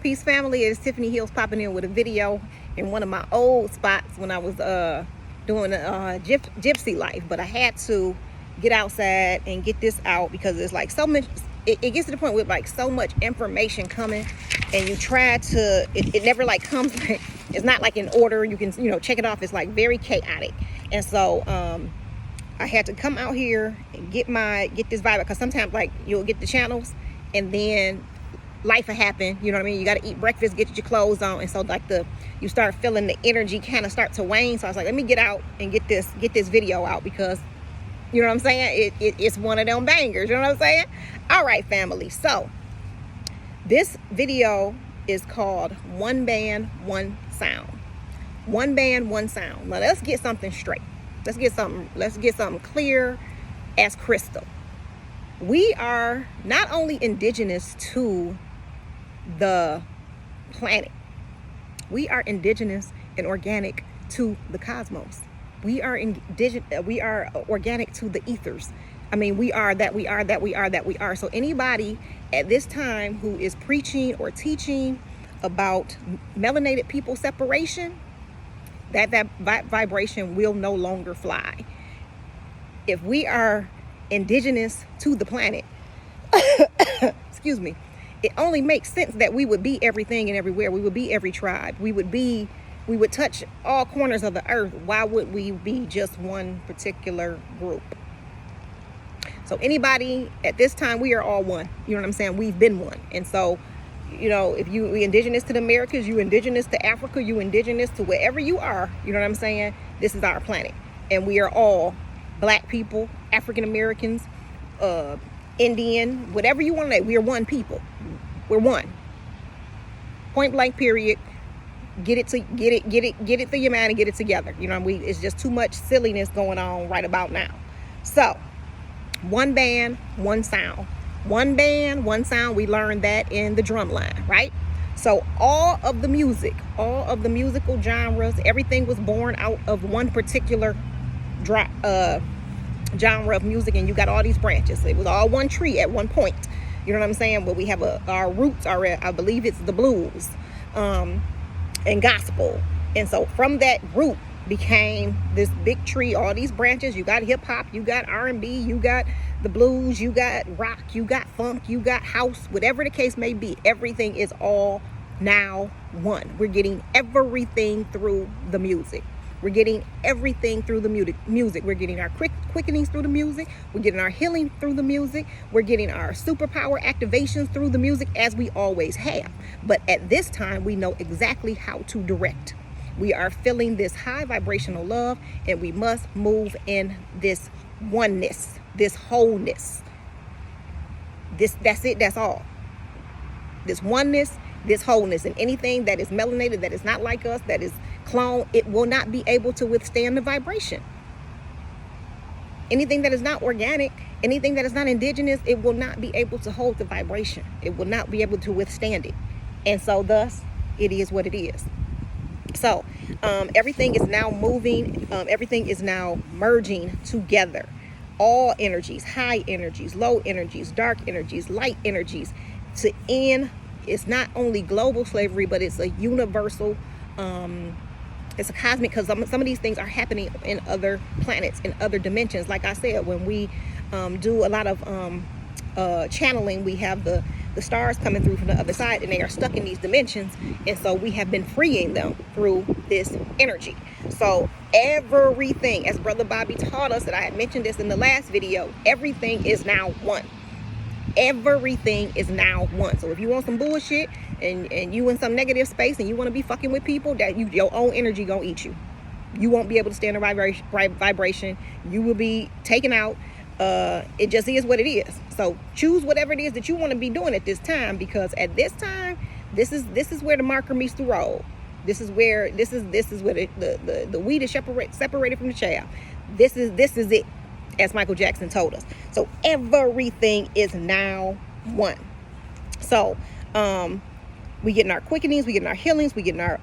Peace family, it's Tiffany Hills popping in with a video in one of my old spots when I was doing gypsy life. But I had to get outside and get this out because it's like so much, it gets to the point with like so much information coming, and you try to, it never like comes, it's not like in order, you can, you know, check it off. It's like very chaotic. And so I had to come out here and get this vibe, because sometimes like you'll get the channels and then life will happen, you know what I mean? You got to eat breakfast, get your clothes on, and so like you start feeling the energy kind of start to wane. So I was like, let me get out and get this video out, because you know what I'm saying, it's one of them bangers, you know what I'm saying? All right, family, so this video is called One Band, One Sound. One band, one sound. Now let's get something straight. Let's get something clear as crystal. We are not only indigenous to the planet, we are indigenous and organic to the cosmos. We are organic to the ethers. I mean, we are that we are that we are that we are. So anybody at this time who is preaching or teaching about melanated people separation, that vibration will no longer fly. If we are indigenous to the planet, excuse me, it only makes sense that we would be everything and everywhere. We would be every tribe. We would touch all corners of the earth. Why would we be just one particular group? So anybody at this time, we are all one. You know what I'm saying? We've been one. And so, you know, if you indigenous to the Americas, you indigenous to Africa, you indigenous to wherever you are, you know what I'm saying? This is our planet. And we are all Black people, African Americans, Indian, whatever you want to say. We are one people. We're one. Point blank, period. Get it through your mind and get it together. You know, it's just too much silliness going on right about now. So, one band, one sound. One band, one sound. We learned that in the drum line, right? So all of the music, all of the musical genres, everything was born out of one particular genre of music, and you got all these branches. It was all one tree at one point. You know what I'm saying? But we have our roots are at, I believe it's the blues and gospel. And so from that root became this big tree, all these branches. You got hip hop, you got R&B, you got the blues, you got rock, you got funk, you got house, whatever the case may be. Everything is all now one. We're getting everything through the music. We're getting everything through the music. We're getting our quickenings through the music. We're getting our healing through the music. We're getting our superpower activations through the music, as we always have. But at this time, we know exactly how to direct. We are feeling this high vibrational love, and we must move in this oneness, this wholeness. That's it, that's all. This oneness, this wholeness, and anything that is melanated, that is not like us, that is clone, it will not be able to withstand the vibration. Anything that is not organic, anything that is not indigenous, it will not be able to hold the vibration. It will not be able to withstand it. And so thus, it is what it is. So everything is now moving, everything is now merging together. All energies, high energies, low energies, dark energies, light energies, to end. It's not only global slavery, but it's a universal, it's a cosmic, because some of these things are happening in other planets, in other dimensions. Like I said, when we do a lot of channeling, we have the stars coming through from the other side, and they are stuck in these dimensions, and so we have been freeing them through this energy. So everything, as Brother Bobby taught us, that I had mentioned this in the last video, everything is now one. Everything is now one. So if you want some bullshit and you in some negative space and you want to be fucking with people, that your own energy gonna eat you. You won't be able to stand the vibration. You will be taken out. It just is what it is. So choose whatever it is that you want to be doing at this time, because at this time, this is where the marker meets the road. This is where the wheat is separated from the chaff. This is it, as Michael Jackson told us. So everything is now one. So we getting our quickenings, we getting our healings, we getting our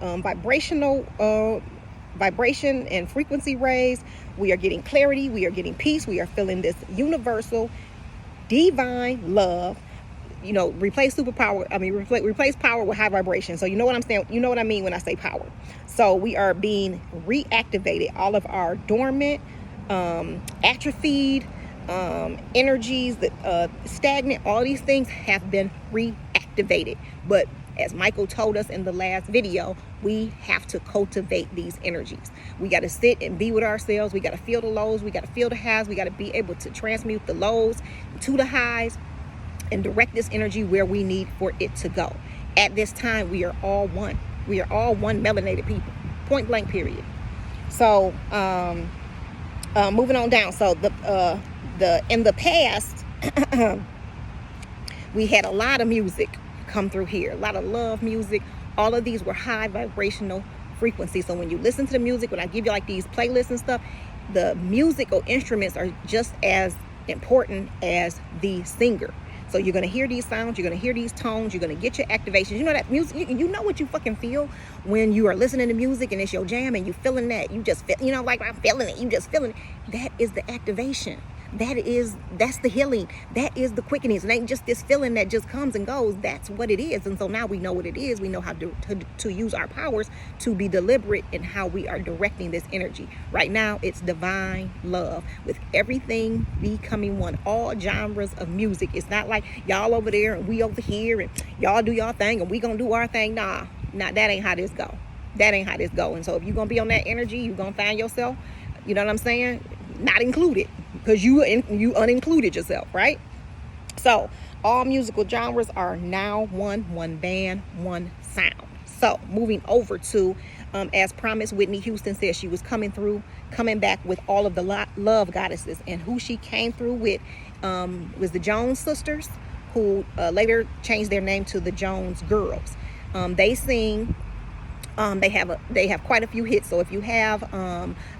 vibration and frequency raised. We are getting clarity, we are getting peace, we are feeling this universal divine love. replace superpower. I mean, replace power with high vibration. So you know what I'm saying? You know what I mean when I say power. So we are being reactivated. All of our dormant, atrophied energies, that stagnant, all these things have been reactivated. But as Michael told us in the last video, we have to cultivate these energies. We got to sit and be with ourselves. We got to feel the lows. We got to feel the highs. We got to be able to transmute the lows to the highs and direct this energy where we need for it to go. At this time, we are all one. We are all one melanated people. Point blank, period. So, moving on down. So in the past, we had a lot of music come through here, a lot of love music. All of these were high vibrational frequencies. So when you listen to the music, when I give you like these playlists and stuff, the musical instruments are just as important as the singer. So you're going to hear these sounds, you're going to hear these tones, you're going to get your activations. You know that music, you know what you fucking feel when you are listening to music and it's your jam and you feeling that. You just feel, like I'm feeling it. You just feeling it. That is the activation. That's the healing. That is the quickening. It ain't just this feeling that just comes and goes. That's what it is. And so now we know what it is. We know how to use our powers to be deliberate in how we are directing this energy. Right now, it's divine love with everything becoming one. All genres of music. It's not like y'all over there and we over here and y'all do y'all thing and we gonna do our thing. Nah, that ain't how this go. That ain't how this go. And so if you're gonna be on that energy, you're gonna find yourself, you know what I'm saying, not included. Because you unincluded yourself, right? So all musical genres are now one band, one sound. So moving over to, as promised, Whitney Houston said she was coming back with all of the love goddesses. And who she came through with was the Jones sisters, who later changed their name to the Jones Girls. They sing. They have quite a few hits. So if you have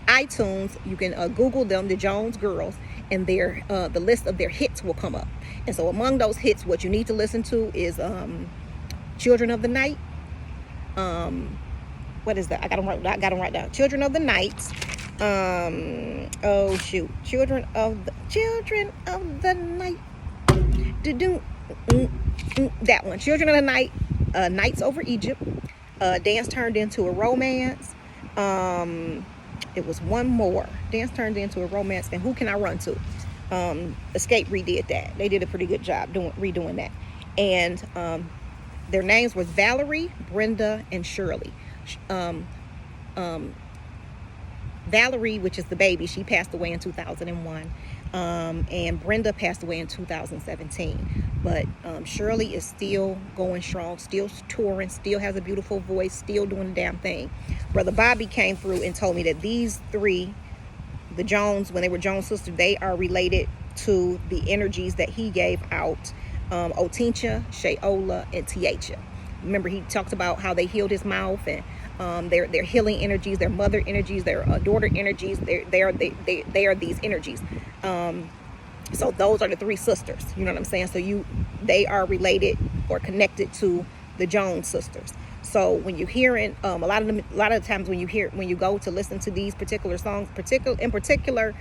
iTunes, you can Google them, the Jones Girls, and the list of their hits will come up. And so among those hits, what you need to listen to is Children of the Night. What is that? I got them right down. Children of the Night. Oh shoot, Children of the Night. That one, Children of the Night. Nights Over Egypt. Dance Turned Into a Romance. It was one more. Dance Turned Into a Romance. And Who Can I Run To? Escape redid that. They did a pretty good job redoing that. And their names were Valerie, Brenda, and Shirley. Valerie, which is the baby, she passed away in 2001. And Brenda passed away in 2017. But Shirley is still going strong, still touring, still has a beautiful voice, still doing the damn thing. Brother Bobby came through and told me that these three, the Jones, when they were Jones sisters, they are related to the energies that he gave out, Otincha, Shayola, and Tiacha. Remember, he talked about how they healed his mouth and their healing energies, their mother energies, their daughter energies. They are these energies. So those are the three sisters. You know what I'm saying? So they are related or connected to the Jones sisters. So when you're hearing a lot of times when you go to listen to these particular songs, in particular,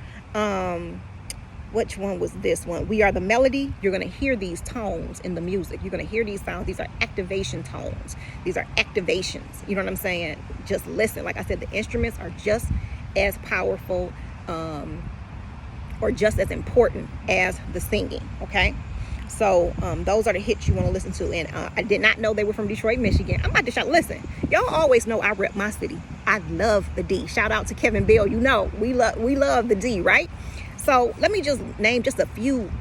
which one was this one? We Are the Melody. You're going to hear these tones in the music. You're going to hear these sounds. These are activation tones. These are activations. You know what I'm saying? Just listen. Like I said, the instruments are just as powerful or just as important as the singing. Okay? So those are the hits you want to listen to. And I did not know they were from Detroit, Michigan. I'm about to shout. Listen, y'all always know I rep my city. I love the D. Shout out to Kevin Bell. You know, we love the D, right? So let me just name just a few,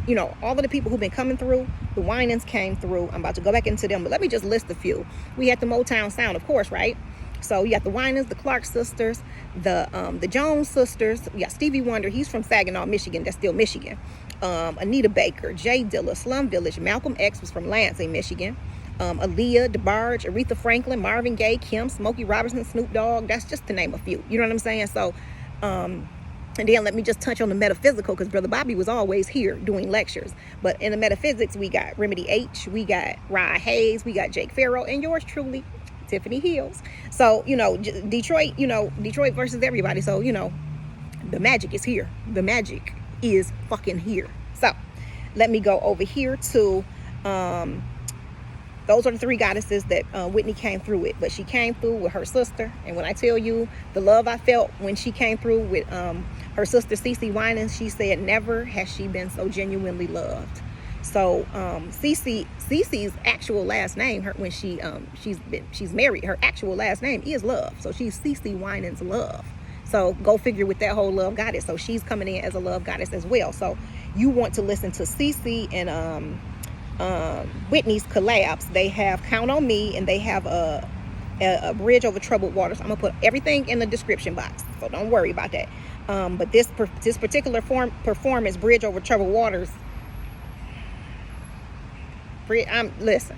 all of the people who've been coming through. The Winans came through. I'm about to go back into them, but let me just list a few. We had the Motown sound, of course, right? So you got the Winans, the Clark sisters, the Jones sisters. We got Stevie Wonder. He's from Saginaw, Michigan. That's still Michigan. Anita Baker, Jay Dilla, Slum Village. Malcolm X was from Lansing, Michigan. Aaliyah, DeBarge, Aretha Franklin, Marvin Gaye, Kim, Smokey Robinson, Snoop Dogg. That's just to name a few. You know what I'm saying? So, and then let me just touch on the metaphysical, because Brother Bobby was always here doing lectures. But in the metaphysics, we got Remedy H, we got Rye Hayes, we got Jake Farrow, and yours truly, Tiffany Hills. So, Detroit, Detroit versus everybody. So, the magic is here. The magic is fucking here. So, let me go over here to Those are the three goddesses that Whitney came through with. But she came through with her sister. And when I tell you the love I felt when she came through with her sister, CeCe Winans, she said never has she been so genuinely loved. So CeCe's actual last name, when she's married, her actual last name is Love. So she's CeCe Winans Love. So go figure with that whole love goddess. So she's coming in as a love goddess as well. So you want to listen to CeCe and Whitney's collabs. They have Count on Me, and they have a Bridge Over Troubled Waters. I'm gonna put everything in the description box, so don't worry about that. But this particular performance, Bridge Over Troubled Waters, listen,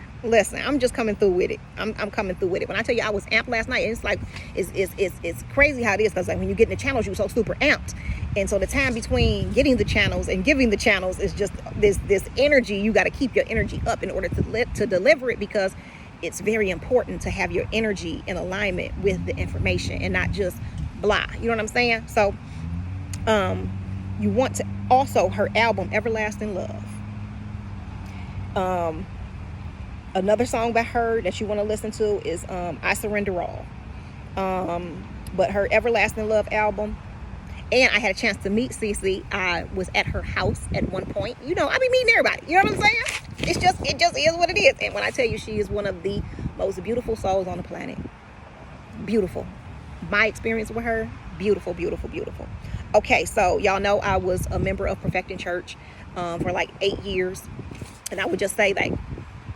I'm just coming through with it. I'm coming through with it. When I tell you I was amped last night, and it's like it's crazy how it is, because like when you get in the channels, you're so super amped. And so the time between getting the channels and giving the channels is just this energy. You got to keep your energy up in order to deliver it, because it's very important to have your energy in alignment with the information and not just blah. You know what I'm saying? So you want to also, her album Everlasting Love. Another song by her that you want to listen to is I Surrender All. But her Everlasting Love album. And I had a chance to meet CeCe. I was at her house at one point. You know, I be meeting everybody. You know what I'm saying? It just is what it is. And when I tell you, she is one of the most beautiful souls on the planet. Beautiful. My experience with her, beautiful, beautiful, beautiful. Okay, so y'all know I was a member of Perfecting Church for like 8 years. And I would just say, like,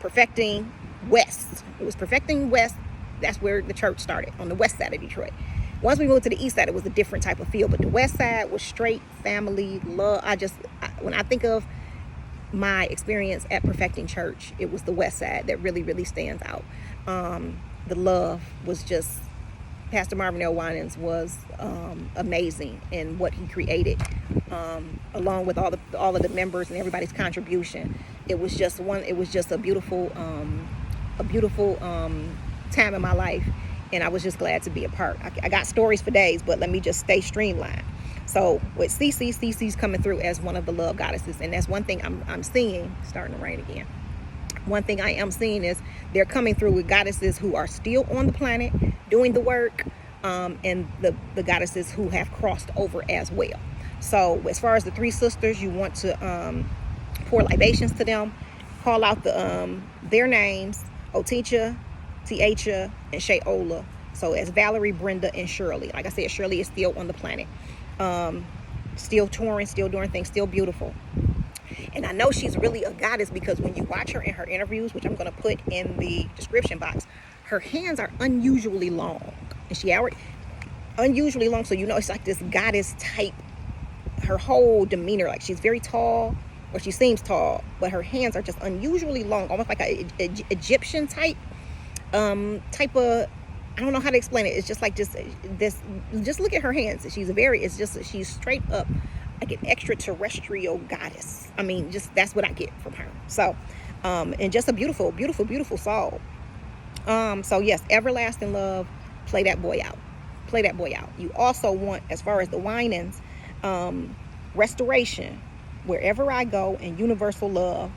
Perfecting West. It was Perfecting West. That's where the church started, on the west side of Detroit. Once we moved to the east side, it was a different type of feel. But the west side was straight family love. When I think of my experience at Perfecting Church, it was the west side that really, really stands out. The love was just, Pastor Marvin L. Winans was amazing in what he created, along with all of the members and everybody's contribution. It was just a beautiful time in my life. And I was just glad to be a part. I got stories for days, but let me just stay streamlined. So with CeCe's coming through as one of the love goddesses. And that's one thing I'm seeing. Starting to rain again. One thing I am seeing is they're coming through with goddesses who are still on the planet doing the work, and the goddesses who have crossed over as well. So as far as the three sisters, you want to pour libations to them, call out their names: Otecha, Tiacha, and Shayola. So as Valerie, Brenda, and Shirley. Like I said, Shirley is still on the planet, still touring, still doing things, still beautiful. And I know she's really a goddess, because when you watch her in her interviews, which I'm going to put in the description box, her hands are unusually long. And she unusually long, so you know it's like this goddess type. Her whole demeanor, like she's very tall, or she seems tall, but her hands are just unusually long, almost like a Egyptian type of, I don't know how to explain it. It's just like just look at her hands. She's straight up like an extraterrestrial goddess. I mean, just that's what I get from her. So and just a beautiful, beautiful, beautiful soul. So yes, Everlasting Love, play that boy out. You also want, as far as the Winans, Restoration, Wherever I Go, and Universal Love,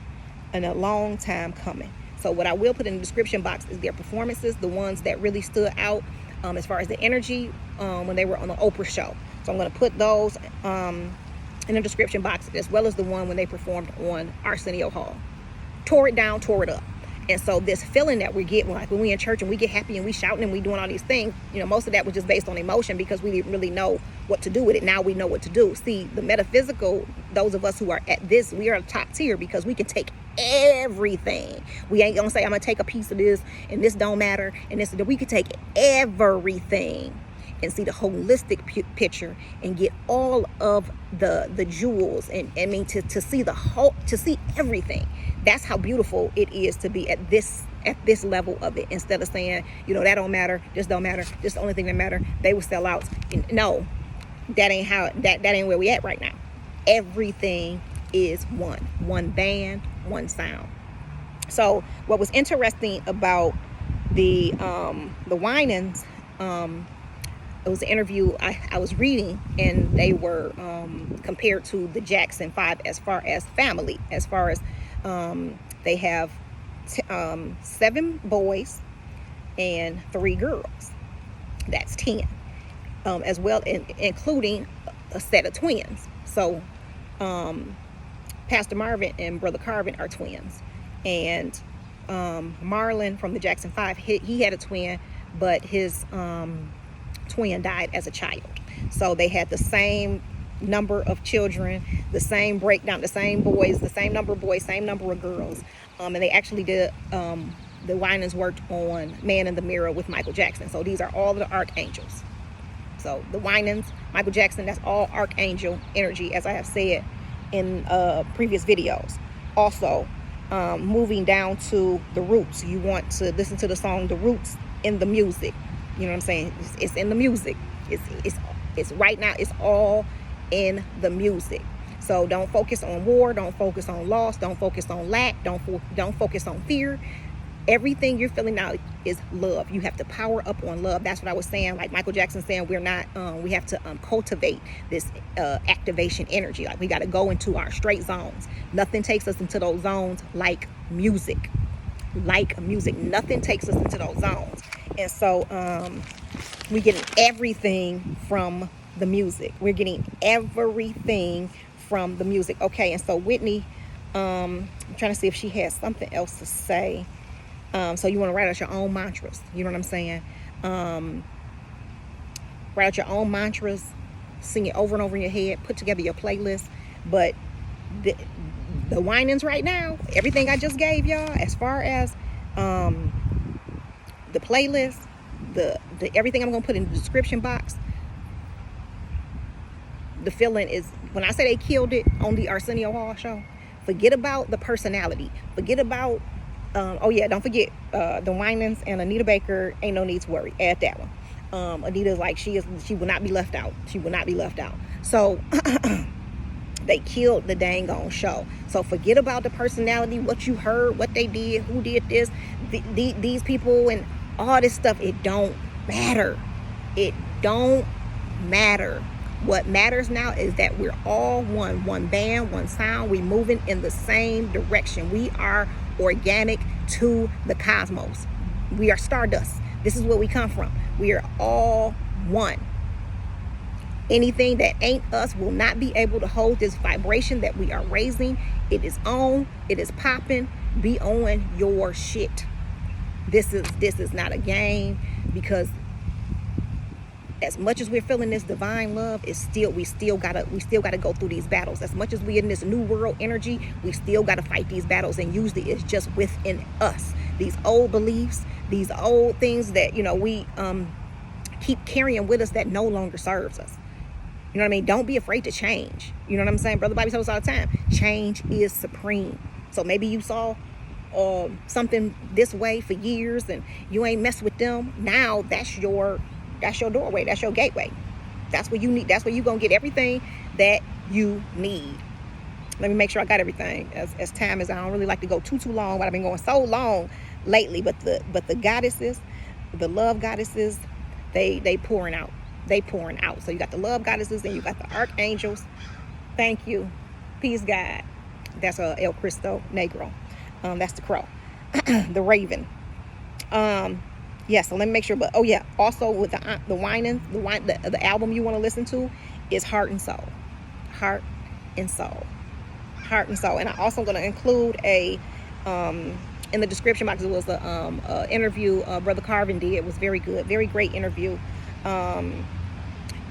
and A Long Time Coming. So what I will put in the description box is their performances, the ones that really stood out as far as the energy when they were on the Oprah Show. So I'm going to put those in the description box, as well as the one when they performed on Arsenio Hall. Tore it down, tore it up. And so this feeling that we get, like when we in church and we get happy and we shouting and we doing all these things, you know, most of that was just based on emotion, because we didn't really know what to do with it. Now we know what to do. See, the metaphysical, those of us who are at this, we are top tier, because we can take everything. We ain't gonna say, I'm gonna take a piece of this and this don't matter and this. We could take everything and see the holistic picture and get all of the jewels, and I mean to see the whole, to see everything. That's how beautiful it is to be at this level of it, instead of saying, you know, that don't matter, this don't matter, this the only thing that matter, they will sell out. No, that ain't how, that ain't where we at right now. Everything is one band, one sound. So what was interesting about the Winans, it was an interview I was reading, and they were compared to the Jackson 5 as far as family, as far as They have 7 boys and 3 girls. That's 10, as well, including a set of twins. So Pastor Marvin and Brother Carvin are twins, and Marlon from the Jackson 5, he had a twin, but his twin died as a child. So they had the same number of children, the same breakdown, the same boys, the same number of boys, same number of girls. And they actually did, the Winans worked on Man in the Mirror with Michael Jackson. So these are all the archangels. So the Winans, Michael Jackson, that's all archangel energy, as I have said in previous videos. Also, moving down to the roots, you want to listen to the song The Roots in the music. You know what I'm saying? It's in the music. It's right now, it's all in the music. So don't focus on war, don't focus on loss, don't focus on lack, don't focus on fear. Everything you're feeling now is love. You have to power up on love. That's what I was saying. Like Michael Jackson saying, we have to cultivate this activation energy. Like we got to go into our straight zones. Nothing takes us into those zones like music. Nothing takes us into those zones. And so we're getting everything from the music. We're getting everything from the music. Okay, and so Whitney, I'm trying to see if she has something else to say. So you want to write out your own mantras. You know what I'm saying? Write out your own mantras, sing it over and over in your head, put together your playlist. But the Winans right now, everything I just gave y'all, as far as the playlist, the everything I'm gonna put in the description box. The feeling is, when I say they killed it on the Arsenio show, forget about the personality. Forget about oh yeah, don't forget the Winans and Anita Baker. Ain't no need to worry. Add that one. Anita's like, she will not be left out. She will not be left out. So they killed the dang on show. So forget about the personality, what you heard, what they did, who did this, these people, and all this stuff. It don't matter. It don't matter. What matters now is that we're all one band, one sound. We moving in the same direction. We are organic to the cosmos. We are stardust. This is where we come from. We are all one. Anything that ain't us will not be able to hold this vibration that we are raising. It is on. It is popping. Be on your shit. This is not a game, because as much as we're feeling this divine love, we still gotta go through these battles. As much as we're in this new world energy, we still gotta fight these battles, and usually it's just within us. These old beliefs, these old things that we keep carrying with us that no longer serves us. You know what I mean? Don't be afraid to change. You know what I'm saying? Brother Bobby tells us all the time, change is supreme. So maybe you saw something this way for years and you ain't messed with them. Now that's your doorway. That's your gateway. That's where you need. That's where you gonna get everything that you need. Let me make sure I got everything. As time is, I don't really like to go too long, but I've been going so long lately. But the goddesses, the love goddesses, they pouring out. They pouring out. So you got the love goddesses and you got the archangels. Thank you. Peace, God. That's El Cristo Negro. That's the crow. The raven. Yeah, so let me make sure. But also with the Winans, the album you want to listen to is Heart and Soul. Heart and Soul. Heart and Soul. And I also going to include a in the description box. It was a interview Brother Carvin did. It was very good, very great interview.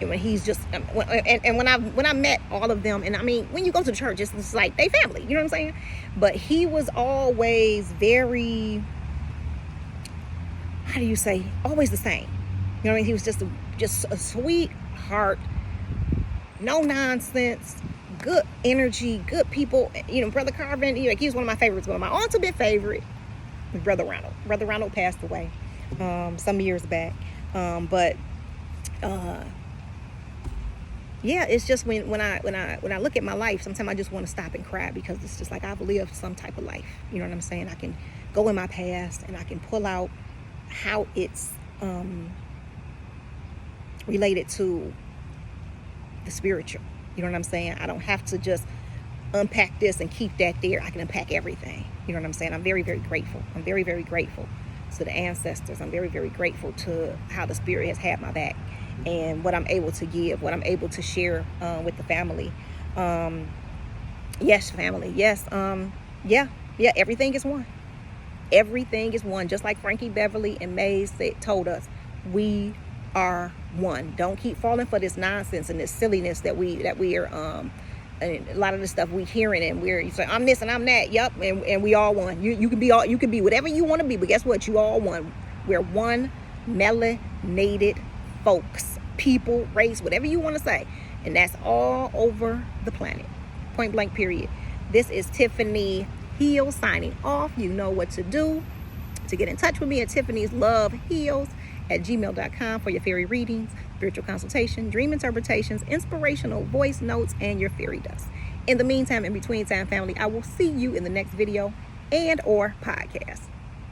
And when he's just when I met all of them, and I mean, when you go to the church, it's like they family. You know what I'm saying? But he was always very, how do you say, always the same. You know what I mean? He was just a sweet heart, no nonsense, good energy, good people. Brother Carvin, he's one of my favorites. One of my ultimate favorite, Brother Ronald. Brother Ronald passed away some years back. Yeah, it's just when I look at my life, sometimes I just want to stop and cry, because it's just like I've lived some type of life. You know what I'm saying? I can go in my past and I can pull out how it's related to the spiritual. You know what I'm saying? I don't have to just unpack this and keep that there. I can unpack everything. You know what I'm saying? I'm very, very grateful. I'm very, very grateful to the ancestors. I'm very, very grateful to how the spirit has had my back and what I'm able to give, what I'm able to share with the family. Yes, family. Yes. Yeah. Everything is one. Everything is one. Just like Frankie Beverly and Mays told us, we are one. Don't keep falling for this nonsense and this silliness that we are. And a lot of the stuff we hearing, and you say I'm this and I'm that. Yep, and we all one. You can be all, you can be whatever you want to be, but guess what? You all one. We're one melanated folks, people, race, whatever you want to say, and that's all over the planet. Point blank. Period. This is Tiffany Heals signing off. You know what to do to get in touch with me at tiffany'sloveheals@gmail.com for your fairy readings, spiritual consultation, dream interpretations, inspirational voice notes, and your fairy dust. In the meantime, in between time, family, I will see you in the next video and or podcast.